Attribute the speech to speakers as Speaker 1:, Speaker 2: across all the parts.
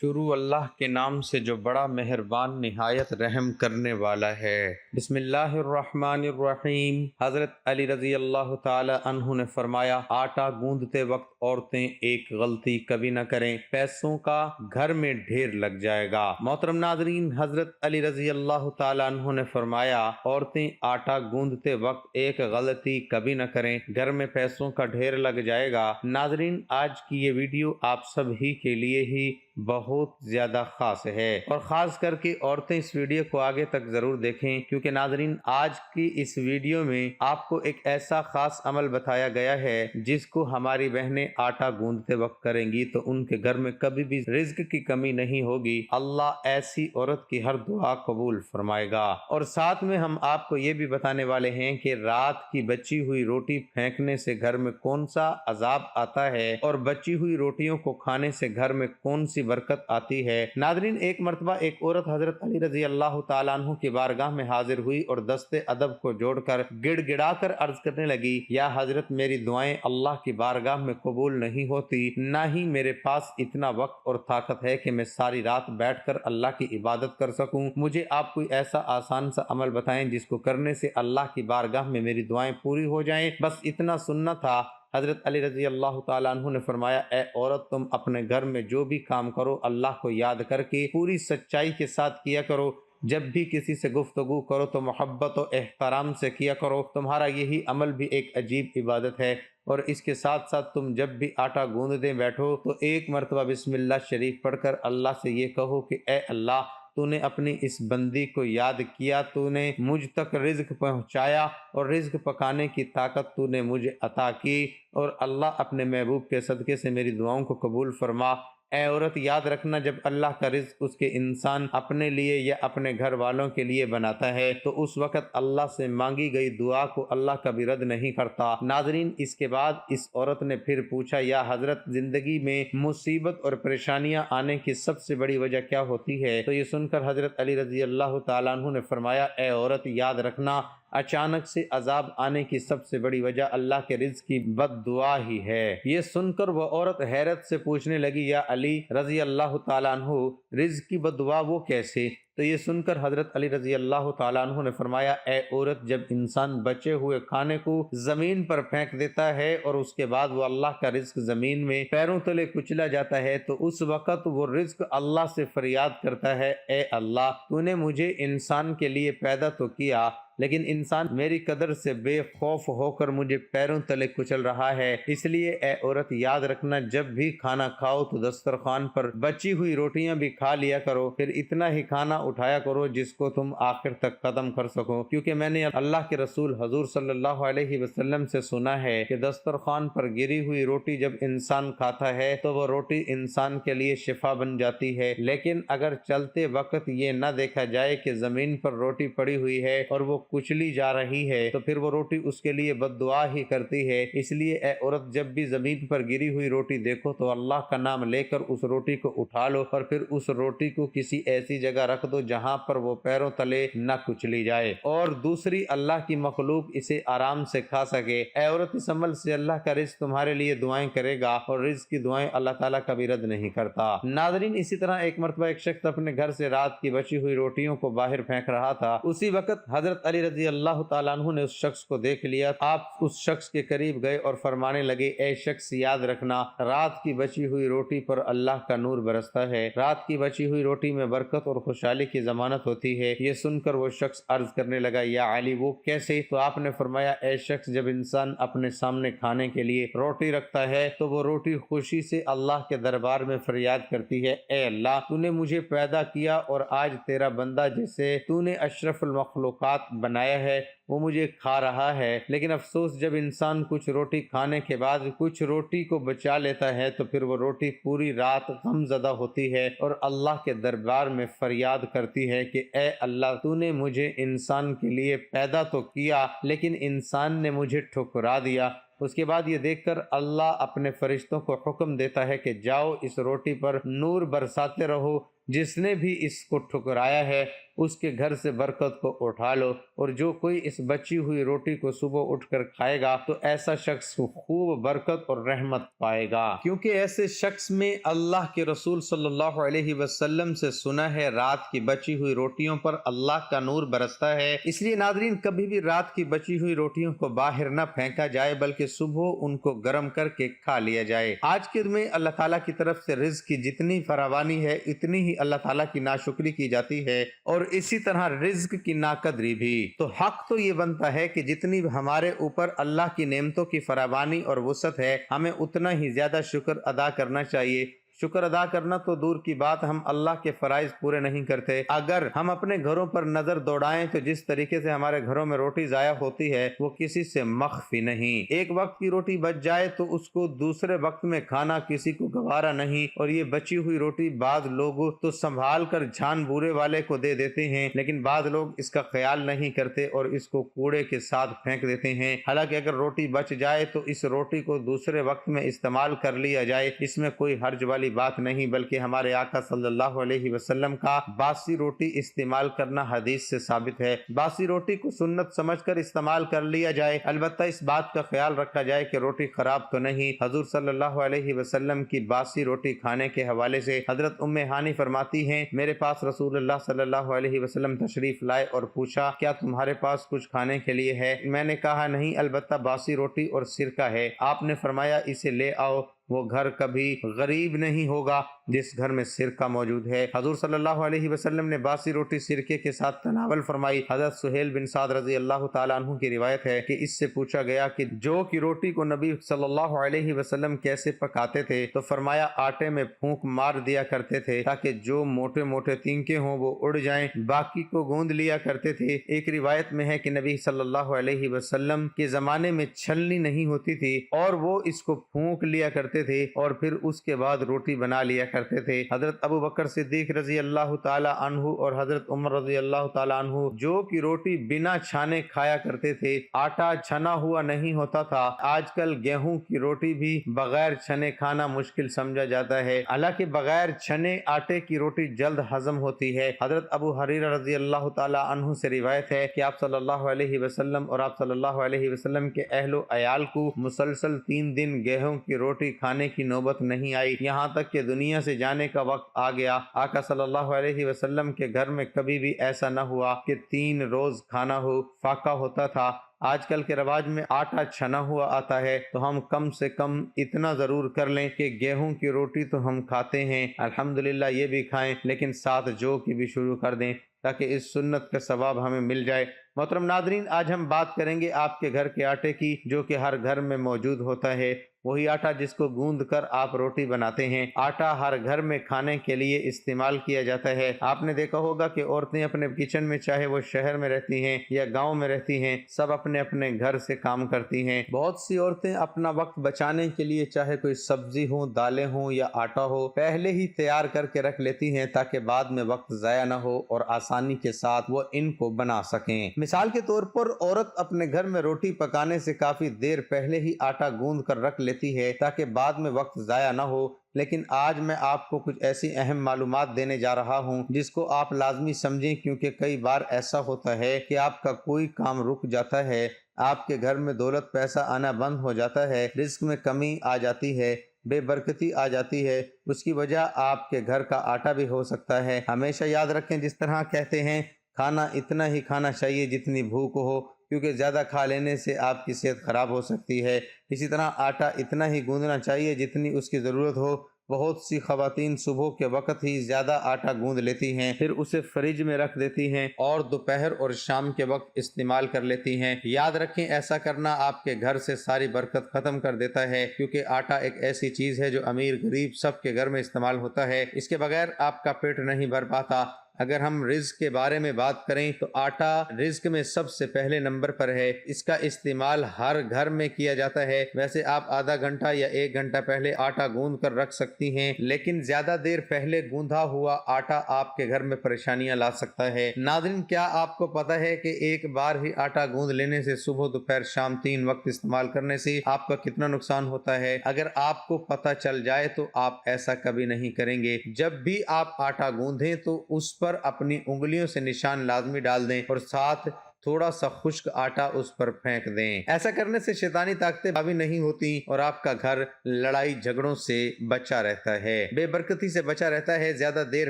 Speaker 1: شروع اللہ کے نام سے جو بڑا مہربان نہایت رحم کرنے والا ہے۔ بسم اللہ الرحمن الرحیم۔ حضرت علی رضی اللہ تعالی عنہ نے فرمایا، آٹا گوندتے وقت عورتیں ایک غلطی کبھی نہ کریں، پیسوں کا گھر میں ڈھیر لگ جائے گا۔ محترم ناظرین، حضرت علی رضی اللہ تعالی عنہ نے فرمایا، عورتیں آٹا گوندتے وقت ایک غلطی کبھی نہ کریں، گھر میں پیسوں کا ڈھیر لگ جائے گا۔ ناظرین، آج کی یہ ویڈیو آپ سب ہی کے لیے ہی بہت زیادہ خاص ہے، اور خاص کر کے عورتیں اس ویڈیو کو آگے تک ضرور دیکھیں، کیونکہ ناظرین آج کی اس ویڈیو میں آپ کو ایک ایسا خاص عمل بتایا گیا ہے جس کو ہماری بہنیں آٹا گوندتے وقت کریں گی تو ان کے گھر میں کبھی بھی رزق کی کمی نہیں ہوگی۔ اللہ ایسی عورت کی ہر دعا قبول فرمائے گا۔ اور ساتھ میں ہم آپ کو یہ بھی بتانے والے ہیں کہ رات کی بچی ہوئی روٹی پھینکنے سے گھر میں کون سا عذاب آتا ہے، اور بچی ہوئی روٹیوں کو کھانے سے گھر میں کون سی برکت آتی ہے۔ ناظرین، ایک مرتبہ ایک عورت حضرت علی رضی اللہ تعالیٰ عنہ کی بارگاہ میں حاضر ہوئی اور دست ادب کو جوڑ کر گڑ گڑا کر عرض کرنے لگی، یا حضرت، میری دعائیں اللہ کی بارگاہ میں قبول نہیں ہوتی، نہ ہی میرے پاس اتنا وقت اور طاقت ہے کہ میں ساری رات بیٹھ کر اللہ کی عبادت کر سکوں۔ مجھے آپ کوئی ایسا آسان سا عمل بتائیں جس کو کرنے سے اللہ کی بارگاہ میں میری دعائیں پوری ہو جائیں، بس اتنا سننا تھا۔ حضرت علی رضی اللہ تعالیٰ عنہ نے فرمایا، اے عورت، تم اپنے گھر میں جو بھی کام کرو اللہ کو یاد کر کے پوری سچائی کے ساتھ کیا کرو۔ جب بھی کسی سے گفتگو کرو تو محبت و احترام سے کیا کرو۔ تمہارا یہی عمل بھی ایک عجیب عبادت ہے، اور اس کے ساتھ ساتھ تم جب بھی آٹا گوندنے بیٹھو تو ایک مرتبہ بسم اللہ شریف پڑھ کر اللہ سے یہ کہو کہ اے اللہ، تو نے اپنی اس بندی کو یاد کیا، تو نے مجھ تک رزق پہنچایا، اور رزق پکانے کی طاقت تو نے مجھے عطا کی، اور اللہ اپنے محبوب کے صدقے سے میری دعاؤں کو قبول فرما۔ اے عورت، یاد رکھنا، جب اللہ کا رزق اس کے انسان اپنے لیے یا اپنے گھر والوں کے لیے بناتا ہے تو اس وقت اللہ سے مانگی گئی دعا کو اللہ کبھی رد نہیں کرتا۔ ناظرین، اس کے بعد اس عورت نے پھر پوچھا، یا حضرت، زندگی میں مصیبت اور پریشانیاں آنے کی سب سے بڑی وجہ کیا ہوتی ہے؟ تو یہ سن کر حضرت علی رضی اللہ تعالیٰ عنہ نے فرمایا، اے عورت، یاد رکھنا، اچانک سے عذاب آنے کی سب سے بڑی وجہ اللہ کے رزق کی بد دعا ہی ہے۔ یہ سن کر وہ عورت حیرت سے پوچھنے لگی، یا علی رضی اللہ تعالیٰ عنہ، رزق کی بد دعا وہ کیسے؟ تو یہ سن کر حضرت علی رضی اللہ تعالیٰ عنہ نے فرمایا، اے عورت، جب انسان بچے ہوئے کھانے کو زمین پر پھینک دیتا ہے اور اس کے بعد وہ اللہ کا رزق زمین میں پیروں تلے کچلا جاتا ہے تو اس وقت وہ رزق اللہ سے فریاد کرتا ہے، اے اللہ، تو نے مجھے انسان کے لیے پیدا تو کیا، لیکن انسان میری قدر سے بے خوف ہو کر مجھے پیروں تلے کچل رہا ہے۔ اس لیے اے عورت، یاد رکھنا، جب بھی کھانا کھاؤ تو دسترخوان پر بچی ہوئی روٹیاں بھی کھا لیا کرو، پھر اتنا ہی کھانا اٹھایا کرو جس کو تم آخر تک ختم کر سکو، کیونکہ میں نے اللہ کے رسول حضور صلی اللہ علیہ وسلم سے سنا ہے کہ دسترخوان پر گری ہوئی روٹی جب انسان کھاتا ہے تو وہ روٹی انسان کے لیے شفا بن جاتی ہے، لیکن اگر چلتے وقت یہ نہ دیکھا جائے کہ زمین پر روٹی پڑی ہوئی ہے اور وہ کچلی جا رہی ہے تو پھر وہ روٹی اس کے لیے بد دعا ہی کرتی ہے۔ اس لیے اے عورت، جب بھی زمین پر گری ہوئی روٹی دیکھو تو اللہ کا نام لے کر اس روٹی کو اٹھا لو، اور پھر اس روٹی کو کسی ایسی جگہ رکھ دو جہاں پر وہ پیروں تلے نہ کچلی جائے، اور دوسری اللہ کی مخلوق اسے آرام سے کھا سکے۔ اے عورت، اس عمل سے اللہ کا رزق تمہارے لیے دعائیں کرے گا، اور رزق کی دعائیں اللہ تعالیٰ کبھی رد نہیں کرتا۔ ناظرین، اسی طرح ایک مرتبہ ایک شخص اپنے گھر سے رات کی بچی ہوئی روٹیوں کو باہر پھینک رہا تھا۔ اسی وقت حضرت علی رضی اللہ تعالیٰ عنہ نے اس شخص کو دیکھ لیا۔ آپ اس شخص کے قریب گئے اور فرمانے لگے، اے شخص، یاد رکھنا، رات کی بچی ہوئی روٹی پر اللہ کا نور برستا ہے، رات کی بچی ہوئی روٹی میں برکت اور خوشحالی کی ضمانت ہوتی ہے۔ یہ سن کر وہ شخص عرض کرنے لگا، یا علی، وہ کیسے؟ تو آپ نے فرمایا، اے شخص، جب انسان اپنے سامنے کھانے کے لیے روٹی رکھتا ہے تو وہ روٹی خوشی سے اللہ کے دربار میں فریاد کرتی ہے، اے اللہ، تو نے مجھے پیدا کیا اور آج تیرا بندہ جسے تو نے اشرف المخلوقات بنایا ہے وہ مجھے کھا رہا ہے۔ لیکن افسوس، جب انسان کچھ روٹی کھانے کے بعد کچھ روٹی کو بچا لیتا ہے تو پھر وہ روٹی پوری رات غم زدہ ہوتی ہے اور اللہ کے دربار میں فریاد کرتی ہے کہ اے اللہ، تو نے مجھے انسان کے لیے پیدا تو کیا لیکن انسان نے مجھے ٹھکرا دیا۔ اس کے بعد یہ دیکھ کر اللہ اپنے فرشتوں کو حکم دیتا ہے کہ جاؤ، اس روٹی پر نور برساتے رہو، جس نے بھی اس کو ٹھکرایا ہے اس کے گھر سے برکت کو اٹھا لو، اور جو کوئی اس بچی ہوئی روٹی کو صبح اٹھ کر کھائے گا تو ایسا شخص خوب برکت اور رحمت پائے گا، کیونکہ ایسے شخص میں اللہ کے رسول صلی اللہ علیہ وسلم سے سنا ہے رات کی بچی ہوئی روٹیوں پر اللہ کا نور برستا ہے۔ اس لیے ناظرین، کبھی بھی رات کی بچی ہوئی روٹیوں کو باہر نہ پھینکا جائے بلکہ صبح ان کو گرم کر کے کھا لیا جائے۔ آج کے دن میں اللہ تعالیٰ کی طرف سے رزق کی جتنی فراوانی ہے اتنی ہی اللہ تعالیٰ کی ناشکری کی جاتی ہے، اور اسی طرح رزق کی ناقدری بھی۔ تو حق تو یہ بنتا ہے کہ جتنی ہمارے اوپر اللہ کی نعمتوں کی فراوانی اور وسعت ہے ہمیں اتنا ہی زیادہ شکر ادا کرنا چاہیے۔ شکر ادا کرنا تو دور کی بات، ہم اللہ کے فرائض پورے نہیں کرتے۔ اگر ہم اپنے گھروں پر نظر دوڑائیں تو جس طریقے سے ہمارے گھروں میں روٹی ضائع ہوتی ہے وہ کسی سے مخفی نہیں۔ ایک وقت کی روٹی بچ جائے تو اس کو دوسرے وقت میں کھانا کسی کو گوارا نہیں، اور یہ بچی ہوئی روٹی بعض لوگ تو سنبھال کر جھان بورے والے کو دے دیتے ہیں، لیکن بعض لوگ اس کا خیال نہیں کرتے اور اس کو کوڑے کے ساتھ پھینک دیتے ہیں۔ حالانکہ اگر روٹی بچ جائے تو اس روٹی کو دوسرے وقت میں استعمال کر لیا جائے، اس میں کوئی حرج والی بات نہیں، بلکہ ہمارے آقا صلی اللہ علیہ وسلم کا باسی روٹی استعمال کرنا حدیث سے ثابت ہے۔ باسی روٹی کو سنت سمجھ کر استعمال کر لیا جائے، البتہ اس بات کا خیال رکھا جائے کہ روٹی خراب تو نہیں۔ حضور صلی اللہ علیہ وسلم کی باسی روٹی کھانے کے حوالے سے حضرت ام ہانی فرماتی ہیں، میرے پاس رسول اللہ صلی اللہ علیہ وسلم تشریف لائے اور پوچھا، کیا تمہارے پاس کچھ کھانے کے لیے ہے؟ میں نے کہا نہیں، البتہ باسی روٹی اور سرکہ ہے۔ آپ نے فرمایا اسے لے آؤ، وہ گھر کبھی غریب نہیں ہوگا جس گھر میں سرکہ موجود ہے۔ حضور صلی اللہ علیہ وسلم نے باسی روٹی سرکے کے ساتھ تناول فرمائی۔ حضرت سہیل بن سعد رضی اللہ تعالیٰ عنہ کی روایت ہے کہ اس سے پوچھا گیا کہ جو کی روٹی کو نبی صلی اللہ علیہ وسلم کیسے پکاتے تھے، تو فرمایا آٹے میں پھونک مار دیا کرتے تھے تاکہ جو موٹے موٹے تینکے ہوں وہ اڑ جائیں، باقی کو گوندھ لیا کرتے تھے۔ ایک روایت میں ہے کہ نبی صلی اللہ علیہ وسلم کے زمانے میں چھلنی نہیں ہوتی تھی اور وہ اس کو پھونک لیا کرتے تھے اور پھر اس کے بعد روٹی بنا لیا کرتے تھے۔ حضرت ابو بکر صدیق رضی اللہ تعالی عنہ اور حضرت عمر رضی اللہ تعالی عنہ جو کی روٹی بنا چھانے کھایا کرتے تھے، آٹا چھنا ہوا نہیں ہوتا تھا۔ آج کل گیہوں کی روٹی بھی بغیر چھنے کھانا مشکل سمجھا جاتا ہے، حالانکہ بغیر چھنے آٹے کی روٹی جلد ہضم ہوتی ہے۔ حضرت ابو ہریرہ رضی اللہ تعالی عنہ سے روایت ہے کہ آپ صلی اللہ علیہ وسلم اور آپ صلی اللہ علیہ وسلم کے اہل و عیال کو مسلسل 3 دن گیہوں کی روٹی کھانے کی نوبت نہیں آئی، یہاں تک کہ دنیا سے جانے کا وقت آ گیا۔ آقا صلی اللہ علیہ وسلم کے گھر میں کبھی بھی ایسا نہ ہوا کہ 3 روز کھانا ہو، فاقہ ہوتا تھا۔ آج کل کے رواج میں آٹا چھنا ہوا آتا ہے، تو ہم کم سے کم اتنا ضرور کر لیں کہ گیہوں کی روٹی تو ہم کھاتے ہیں، الحمدللہ یہ بھی کھائیں، لیکن ساتھ جو کی بھی شروع کر دیں تاکہ اس سنت کا ثواب ہمیں مل جائے۔ محترم ناظرین، آج ہم بات کریں گے آپ کے گھر کے آٹے کی، جو کہ ہر گھر میں موجود ہوتا ہے، وہی آٹا جس کو گوندھ کر آپ روٹی بناتے ہیں۔ آٹا ہر گھر میں کھانے کے لیے استعمال کیا جاتا ہے۔ آپ نے دیکھا ہوگا کہ عورتیں اپنے کچن میں، چاہے وہ شہر میں رہتی ہیں یا گاؤں میں رہتی ہیں، سب اپنے اپنے گھر سے کام کرتی ہیں۔ بہت سی عورتیں اپنا وقت بچانے کے لیے چاہے کوئی سبزی ہو، دالیں ہوں یا آٹا ہو، پہلے ہی تیار کر کے رکھ لیتی ہیں تاکہ بعد میں وقت ضائع نہ ہو اور آسانی کے ساتھ وہ ان کو بنا سکیں۔ مثال کے طور پر عورت اپنے گھر میں روٹی پکانے سے کافی دیر پہلے ہی آٹا گوندھ کر رکھ لیتی ہے تاکہ بعد میں وقت ضائع نہ ہو۔ لیکن آج میں آپ کو کچھ ایسی اہم معلومات دینے جا رہا ہوں جس کو آپ لازمی سمجھیں، کیونکہ کئی بار ایسا ہوتا ہے کہ آپ کا کوئی کام رک جاتا ہے، آپ کے گھر میں دولت پیسہ آنا بند ہو جاتا ہے، رزق میں کمی آ جاتی ہے، بے برکتی آ جاتی ہے، اس کی وجہ آپ کے گھر کا آٹا بھی ہو سکتا ہے۔ ہمیشہ یاد رکھیں، جس طرح کہتے ہیں کھانا اتنا ہی کھانا چاہیے جتنی بھوک ہو، کیونکہ زیادہ کھا لینے سے آپ کی صحت خراب ہو سکتی ہے۔ اسی طرح آٹا اتنا ہی گوندنا چاہیے جتنی اس کی ضرورت ہو۔ بہت سی خواتین صبح کے وقت ہی زیادہ آٹا گوندھ لیتی ہیں، پھر اسے فریج میں رکھ دیتی ہیں اور دوپہر اور شام کے وقت استعمال کر لیتی ہیں۔ یاد رکھیں، ایسا کرنا آپ کے گھر سے ساری برکت ختم کر دیتا ہے، کیونکہ آٹا ایک ایسی چیز ہے جو امیر غریب سب کے گھر میں استعمال ہوتا ہے۔ اس کے بغیر آپ کا پیٹ نہیں بھر پاتا۔ اگر ہم رزق کے بارے میں بات کریں تو آٹا رزق میں سب سے پہلے نمبر پر ہے۔ اس کا استعمال ہر گھر میں کیا جاتا ہے۔ ویسے آپ آدھا گھنٹہ یا 1 گھنٹہ پہلے آٹا گوندھ کر رکھ سکتی ہیں، لیکن زیادہ دیر پہلے گوندھا ہوا آٹا آپ کے گھر میں پریشانیاں لا سکتا ہے۔ ناظرین، کیا آپ کو پتہ ہے کہ ایک بار ہی آٹا گوندھ لینے سے صبح دوپہر شام 3 وقت استعمال کرنے سے آپ کا کتنا نقصان ہوتا ہے؟ اگر آپ کو پتہ چل جائے تو آپ ایسا کبھی نہیں کریں گے۔ جب بھی آپ آٹا گوندھیں تو اس پر اپنی انگلیوں سے نشان لازمی ڈال دیں اور ساتھ تھوڑا سا خشک آٹا اس پر پھینک دیں۔ ایسا کرنے سے شیطانی طاقتیں حاوی نہیں ہوتی اور آپ کا گھر لڑائی جھگڑوں سے بچا رہتا ہے، بے برکتی سے بچا رہتا ہے۔ زیادہ دیر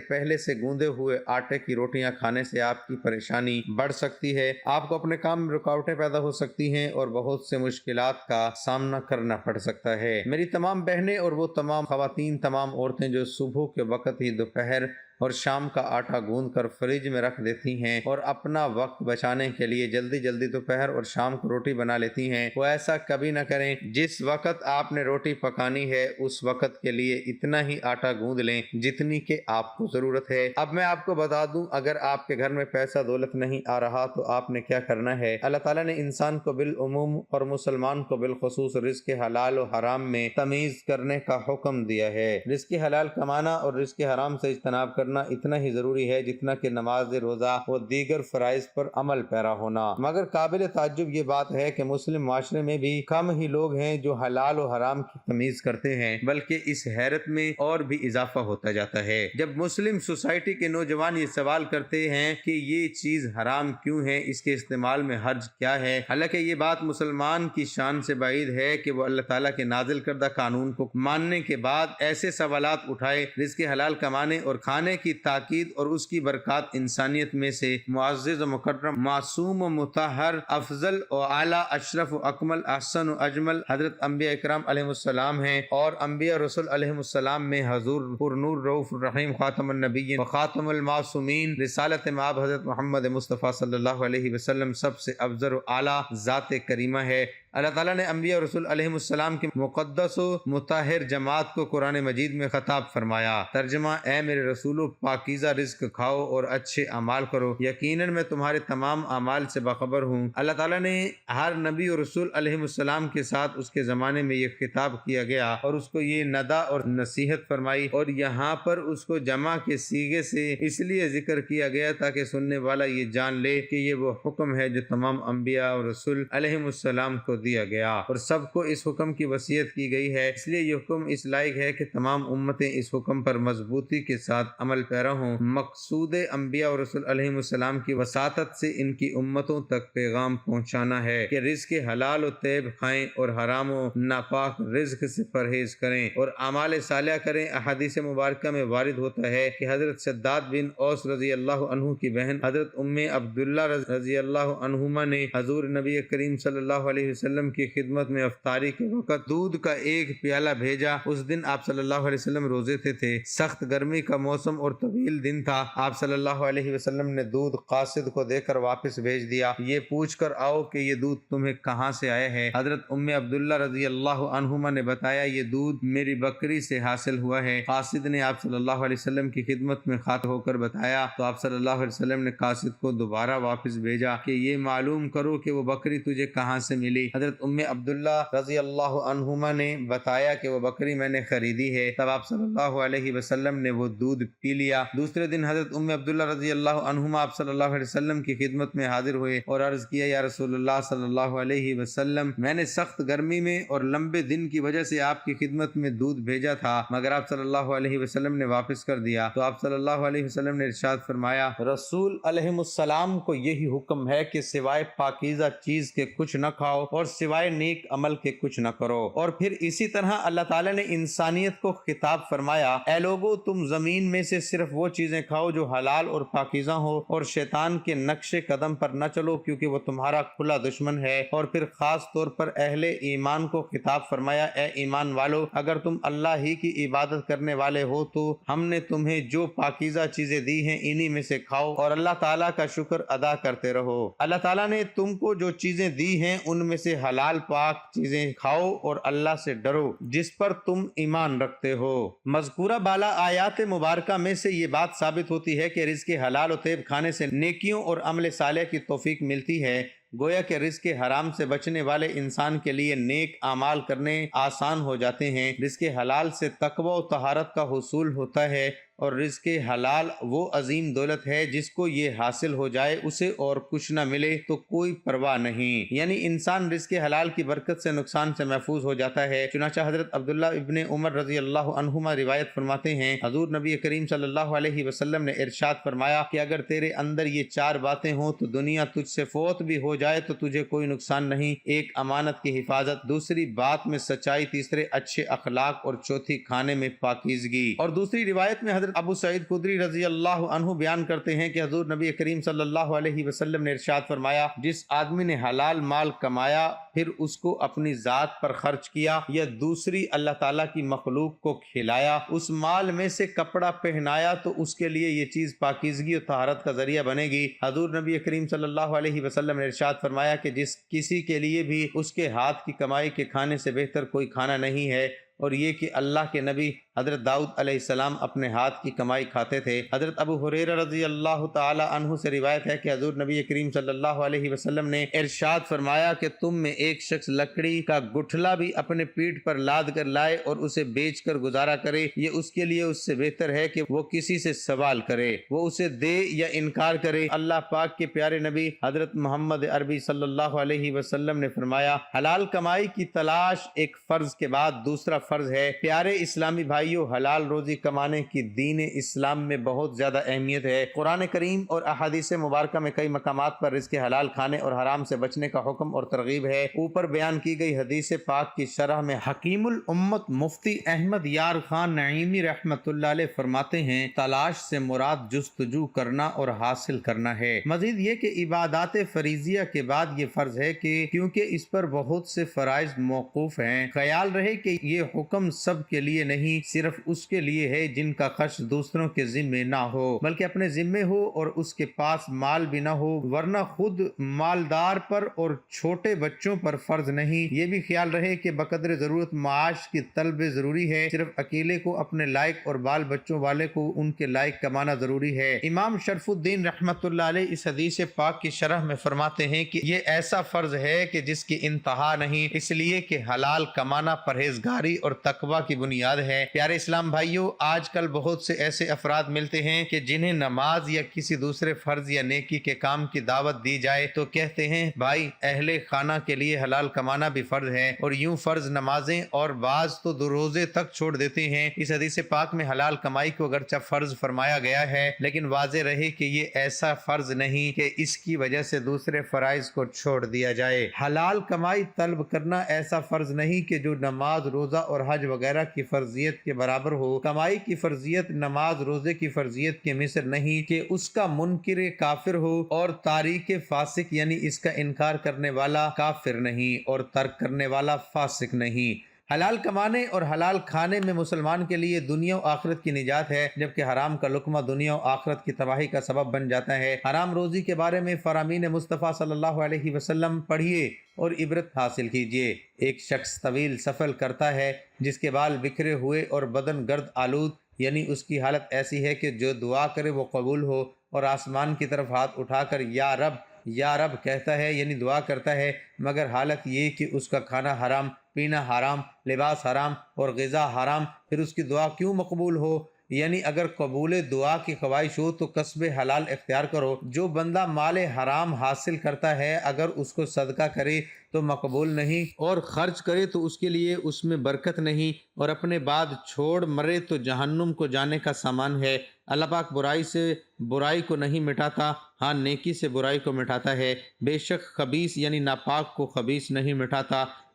Speaker 1: پہلے سے گوندے ہوئے آٹے کی روٹیاں کھانے سے آپ کی پریشانی بڑھ سکتی ہے، آپ کو اپنے کام میں رکاوٹیں پیدا ہو سکتی ہیں اور بہت سے مشکلات کا سامنا کرنا پڑ سکتا ہے۔ میری تمام بہنیں اور وہ تمام خواتین، تمام عورتیں جو صبح کے وقت ہی دوپہر اور شام کا آٹا گوندھ کر فریج میں رکھ دیتی ہیں اور اپنا وقت بچانے کے لیے جلدی جلدی دوپہر اور شام کو روٹی بنا لیتی ہیں، وہ ایسا کبھی نہ کریں۔ جس وقت آپ نے روٹی پکانی ہے اس وقت کے لیے اتنا ہی آٹا گوندھ لیں جتنی کہ آپ کو ضرورت ہے۔ اب میں آپ کو بتا دوں، اگر آپ کے گھر میں پیسہ دولت نہیں آ رہا تو آپ نے کیا کرنا ہے۔ اللہ تعالیٰ نے انسان کو بالعموم اور مسلمان کو بالخصوص رزق حلال و حرام میں تمیز کرنے کا حکم دیا ہے۔ رزق حلال کمانا اور رزق حرام سے اجتناب کرنا اتنا ہی ضروری ہے جتنا کہ نماز روزہ و دیگر فرائض پر عمل پیرا ہونا۔ مگر قابل تعجب یہ بات ہے کہ مسلم معاشرے میں بھی کم ہی لوگ ہیں جو حلال و حرام کی تمیز کرتے ہیں، بلکہ اس حیرت میں اور بھی اضافہ ہوتا جاتا ہے جب مسلم سوسائٹی کے نوجوان یہ سوال کرتے ہیں کہ یہ چیز حرام کیوں ہے، اس کے استعمال میں حرج کیا ہے۔ حالانکہ یہ بات مسلمان کی شان سے بعید ہے کہ وہ اللہ تعالیٰ کے نازل کردہ قانون کو ماننے کے بعد ایسے سوالات اٹھائے۔ رزق حلال کمانے اور کھانے کی تاکید اور اس کی برکات انسانیت میں سے معزز و مکرم، معصوم و مطہر، افضل و اعلیٰ، اشرف و اکمل، احسن و اجمل حضرت انبیاء اکرام علیہ السلام ہیں، اور انبیاء رسول علیہ السلام میں حضور پر نور رؤوف الرحیم خاتم النبیین و خاتم المعصومین رسالت مآب حضرت محمد مصطفیٰ صلی اللہ علیہ وسلم سب سے افضل و اعلیٰ ذات کریمہ ہے۔ اللہ تعالیٰ نے انبیاء رسول علیہ السلام کی مقدس و مطہر جماعت کو قرآن مجید میں خطاب فرمایا۔ ترجمہ: اے میرے رسولو، پاکیزہ رزق کھاؤ اور اچھے اعمال کرو، یقیناً میں تمہارے تمام اعمال سے باخبر ہوں۔ اللہ تعالیٰ نے ہر نبی اور رسول علیہ السلام کے ساتھ اس کے زمانے میں یہ خطاب کیا گیا اور اس کو یہ ندا اور نصیحت فرمائی، اور یہاں پر اس کو جمع کے صیغے سے اس لیے ذکر کیا گیا تاکہ سننے والا یہ جان لے کہ یہ وہ حکم ہے جو تمام انبیاء اور رسول علیہ السلام کو دیا گیا اور سب کو اس حکم کی وصیت کی گئی ہے۔ اس لیے یہ حکم اس لائق ہے کہ تمام امتیں اس حکم پر مضبوطی کے ساتھ عمل پیرا ہوں۔ مقصود انبیاء اور رسول علیہ السلام کی وساطت سے ان کی امتوں تک پیغام پہنچانا ہے کہ رزق حلال و طیب کھائیں اور حرام و ناپاک رزق سے پرہیز کریں اور اعمال صالحہ کریں۔ احادیث مبارکہ میں وارد ہوتا ہے کہ حضرت شداد بن اوس رضی اللہ عنہ کی بہن حضرت ام عبداللہ رضی اللہ عنہما نے حضور نبی کریم صلی اللہ علیہ وسلم کی خدمت میں افطاری کے وقت دودھ کا ایک پیالہ بھیجا۔ اس دن آپ صلی اللہ علیہ وسلم روزے تھے، سخت گرمی کا موسم اور طویل دن تھا۔ آپ صلی اللہ علیہ وسلم نے دودھ قاصد کو دے کر واپس بھیج دیا، یہ پوچھ کر آؤ کہ یہ دودھ تمہیں کہاں سے آیا ہے۔ حضرت ام عبداللہ رضی اللہ عنہما نے بتایا، یہ دودھ میری بکری سے حاصل ہوا ہے۔ قاصد نے آپ صلی اللہ علیہ وسلم کی خدمت میں خاطر ہو کر بتایا تو آپ صلی اللہ علیہ وسلم نے قاصد کو دوبارہ واپس بھیجا کہ یہ معلوم کرو کہ وہ بکری تجھے کہاں سے ملی۔ حضرت ام عبداللہ رضی اللہ عنہما نے بتایا کہ وہ بکری میں نے خریدی ہے۔ تب آپ صلی اللہ علیہ وسلم نے وہ دودھ پی لیا۔ دوسرے دن حضرت ام عبداللہ رضی اللہ عنہما آپ صلی اللہ علیہ وسلم کی خدمت میں حاضر ہوئے اور عرض کیا، یا رسول اللہ صلی اللہ علیہ وسلم، میں نے سخت گرمی میں اور لمبے دن کی وجہ سے آپ کی خدمت میں دودھ بھیجا تھا، مگر آپ صلی اللہ علیہ وسلم نے واپس کر دیا۔ تو آپ صلی اللہ علیہ وسلم نے ارشاد فرمایا، رسول علیہ السلام کو یہی حکم ہے کہ سوائے پاکیزہ چیز کے کچھ نہ کھاؤ اور سوائے نیک عمل کے کچھ نہ کرو۔ اور پھر اسی طرح اللہ تعالیٰ نے انسانیت کو خطاب فرمایا، اے لوگو، تم زمین میں سے صرف وہ چیزیں کھاؤ جو حلال اور پاکیزہ ہو اور شیطان کے نقش قدم پر نہ چلو کیونکہ وہ تمہارا کھلا دشمن ہے۔ اور پھر خاص طور پر اہل ایمان کو خطاب فرمایا، اے ایمان والو، اگر تم اللہ ہی کی عبادت کرنے والے ہو تو ہم نے تمہیں جو پاکیزہ چیزیں دی ہیں انہی میں سے کھاؤ اور اللہ تعالیٰ کا شکر ادا کرتے رہو۔ اللہ تعالیٰ نے تم کو جو چیزیں دی ہیں ان میں سے حلال پاک چیزیں کھاؤ اور اللہ سے ڈرو جس پر تم ایمان رکھتے ہو۔ مذکورہ بالا آیات مبارکہ میں سے یہ بات ثابت ہوتی ہے کہ رزق حلال و طیب کھانے سے نیکیوں اور عمل صالح کی توفیق ملتی ہے۔ گویا کہ رزق حرام سے بچنے والے انسان کے لیے نیک اعمال کرنے آسان ہو جاتے ہیں۔ رزق حلال سے تقوی و طہارت کا حصول ہوتا ہے اور رزق حلال وہ عظیم دولت ہے جس کو یہ حاصل ہو جائے اسے اور کچھ نہ ملے تو کوئی پرواہ نہیں، یعنی انسان رزق حلال کی برکت سے نقصان سے محفوظ ہو جاتا ہے۔ چنانچہ حضرت عبداللہ ابن عمر رضی اللہ عنہما روایت فرماتے ہیں، حضور نبی کریم صلی اللہ علیہ وسلم نے ارشاد فرمایا کہ اگر تیرے اندر یہ چار باتیں ہوں تو دنیا تجھ سے فوت بھی ہو جائے تو تجھے کوئی نقصان نہیں۔ ایک، امانت کی حفاظت، دوسری بات میں سچائی، تیسرے اچھے اخلاق اور چوتھی کھانے میں پاکیزگی۔ اور دوسری روایت میں حضرت ابو سعید خدری رضی اللہ عنہ بیان کرتے ہیں کہ حضور نبی کریم صلی اللہ علیہ وسلم نے ارشاد فرمایا، جس آدمی نے حلال مال کمایا پھر اس کو اپنی ذات پر خرچ کیا یا دوسری اللہ تعالیٰ کی مخلوق کو کھلایا، اس مال میں سے کپڑا پہنایا تو اس کے لیے یہ چیز پاکیزگی اور طہارت کا ذریعہ بنے گی۔ حضور نبی کریم صلی اللہ علیہ وسلم نے ارشاد فرمایا کہ جس کسی کے لیے بھی اس کے ہاتھ کی کمائی کے کھانے سے بہتر کوئی کھانا نہیں ہے، اور یہ کہ اللہ کے نبی حضرت داؤد علیہ السلام اپنے ہاتھ کی کمائی کھاتے تھے۔ حضرت ابو ہریرہ رضی اللہ تعالی عنہ سے روایت ہے کہ حضور نبی کریم صلی اللہ علیہ وسلم نے ارشاد فرمایا کہ تم میں ایک شخص لکڑی کا گٹھلا بھی اپنے پیٹھ پر لاد کر لائے اور اسے بیچ کر گزارا کرے، یہ اس کے لیے اس سے بہتر ہے کہ وہ کسی سے سوال کرے، وہ اسے دے یا انکار کرے۔ اللہ پاک کے پیارے نبی حضرت محمد عربی صلی اللہ علیہ وسلم نے فرمایا، حلال کمائی کی تلاش ایک فرض کے بعد دوسرا فرض ہے۔ پیارے اسلامی بھائیو، حلال روزی کمانے کی دین اسلام میں بہت زیادہ اہمیت ہے۔ قرآن کریم اور احادیث مبارکہ میں کئی مقامات پر رزق حلال کھانے اور حرام سے بچنے کا حکم اور ترغیب ہے۔ اوپر بیان کی گئی حدیث پاک کی شرح میں حکیم الامت مفتی احمد یار خان نعیمی رحمت اللہ علیہ فرماتے ہیں، تلاش سے مراد جستجو کرنا اور حاصل کرنا ہے۔ مزید یہ کہ عبادات فریضیہ کے بعد یہ فرض ہے کہ کیونکہ اس پر بہت سے فرائض موقوف ہیں، خیال رہے کہ یہ حکم سب کے لیے نہیں، صرف اس کے لیے ہے جن کا خرچ دوسروں کے ذمے نہ ہو بلکہ اپنے ذمے ہو اور اس کے پاس مال بھی نہ ہو، ورنہ خود مالدار پر اور چھوٹے بچوں پر فرض نہیں۔ یہ بھی خیال رہے کہ بقدر ضرورت معاش کی طلب ضروری ہے، صرف اکیلے کو اپنے لائق اور بال بچوں والے کو ان کے لائق کمانا ضروری ہے۔ امام شرف الدین رحمت اللہ علیہ اس حدیث پاک کی شرح میں فرماتے ہیں کہ یہ ایسا فرض ہے کہ جس کی انتہا نہیں، اس لیے کہ حلال کمانا پرہیزگاری اور تقوی کی بنیاد ہے۔ پیارے اسلام بھائیوں، آج کل بہت سے ایسے افراد ملتے ہیں کہ جنہیں نماز یا کسی دوسرے فرض یا نیکی کے کام کی دعوت دی جائے تو کہتے ہیں بھائی اہل خانہ کے لیے حلال کمانا بھی فرض ہے، اور یوں فرض نمازیں اور بعض تو دو روزے تک چھوڑ دیتے ہیں۔ اس حدیث پاک میں حلال کمائی کو اگرچہ فرض فرمایا گیا ہے لیکن واضح رہے کہ یہ ایسا فرض نہیں کہ اس کی وجہ سے دوسرے فرائض کو چھوڑ دیا جائے۔ حلال کمائی طلب کرنا ایسا فرض نہیں کہ جو نماز، روزہ اور حج وغیرہ کی فرضیت کے برابر ہو۔ کمائی کی فرضیت نماز روزے کی فرضیت کے مثل نہیں کہ اس کا منکر کافر ہو اور تاریک فاسق، یعنی اس کا انکار کرنے والا کافر نہیں اور ترک کرنے والا فاسق نہیں۔ حلال کمانے اور حلال کھانے میں مسلمان کے لیے دنیا و آخرت کی نجات ہے، جبکہ حرام کا لقمہ دنیا و آخرت کی تباہی کا سبب بن جاتا ہے۔ حرام روزی کے بارے میں فرامین مصطفیٰ صلی اللہ علیہ وسلم پڑھیے اور عبرت حاصل کیجیے۔ ایک شخص طویل سفر کرتا ہے جس کے بال بکھرے ہوئے اور بدن گرد آلود، یعنی اس کی حالت ایسی ہے کہ جو دعا کرے وہ قبول ہو، اور آسمان کی طرف ہاتھ اٹھا کر یا رب یا رب کہتا ہے، یعنی دعا کرتا ہے، مگر حالت یہ کہ اس کا کھانا حرام، پینا حرام، لباس حرام اور غذا حرام، پھر اس کی دعا کیوں مقبول ہو؟ یعنی اگر قبول دعا کی خواہش ہو تو کسب حلال اختیار کرو۔ جو بندہ مال حرام حاصل کرتا ہے اگر اس کو صدقہ کرے تو مقبول نہیں، اور خرچ کرے تو اس کے لیے اس میں برکت نہیں، اور اپنے بعد چھوڑ مرے تو جہنم کو جانے کا سامان ہے۔ اللہ پاک برائی سے برائی کو نہیں مٹاتا، ہاں نیکی سے برائی کو مٹاتا ہے۔ بے شک خبیث یعنی ناپاک کو خبیث نہیں مٹاتا